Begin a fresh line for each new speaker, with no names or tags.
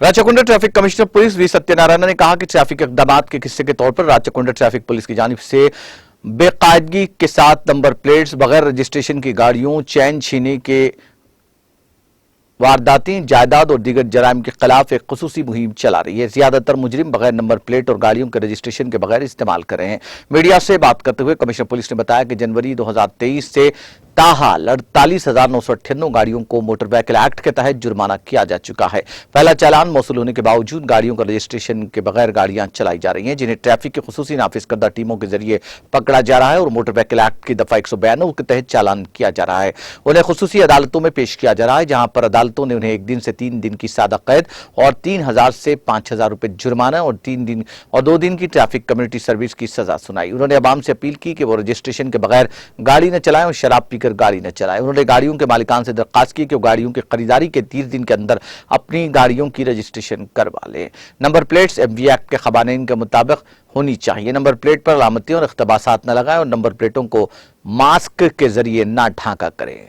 राचकुंडा traffic commissioner police V Satyanarayana ने कहा कि ट्रैफिक इक़दामात के हिस्से के तौर पर राचकुंडा ट्रैफिक पुलिस की जानिब से बेकायदगी के साथ नंबर प्लेट्स, बगैर रजिस्ट्रेशन की गाड़ियों, चैन छीनने के वारदाती जायदाद और दीगर जराइम के खिलाफ एक खुसूसी मुहिम चला रही है। ज्यादातर मुजरिम बगैर नंबर प्लेट और गाड़ियों के रजिस्ट्रेशन के बगैर इस्तेमाल कर रहे हैं। मीडिया से बात करते हुए कमिश्नर पुलिस ने बताया कि जनवरी 2023 से ताहाल 48,998 गाड़ियों को मोटर व्हीकल एक्ट के तहत जुर्माना किया जा चुका है। पहला चालान मौसूल होने के बावजूद गाड़ियों का रजिस्ट्रेशन के बगैर गाड़ियां चलाई जा रही हैं, जिन्हें ट्रैफिक की खुसूसी नाफिज करदा टीमों के जरिए पकड़ा जा रहा है और मोटर व्हीकल एक्ट की दफा 192 के तहत चालान किया जा रहा है। उन्हें खुसूसी अदालतों में पेश किया जा रहा है, जहां पर अदालतों ने उन्हें 1 दिन से 3 दिन की सादा कैद और 3,000 से 5,000 रुपए जुर्माना और 3 दिन और 2 दिन की ट्रैफिक कम्युनिटी सर्विस की सजा सुनाई। उन्होंने अवाम से अपील की कि वो रजिस्ट्रेशन के बगैर गाड़ी न चलाएं और शराब पीकर गाड़ी न चलाएं। उन्होंने गाड़ियों के मालिकान से दरखास्त की कि वो गाड़ियों की खरीदारी के 30 दिन के अंदर अपनी गाड़ियों की रजिस्ट्रेशन करवा लें। नंबर प्लेट्स एमवी एक्ट के खवानीन के मुताबिक होनी चाहिए। नंबर प्लेट पर अलामतियों और इख्तबासात न लगाएं और नंबर प्लेटों को मास्क के जरिए न ढांका करें।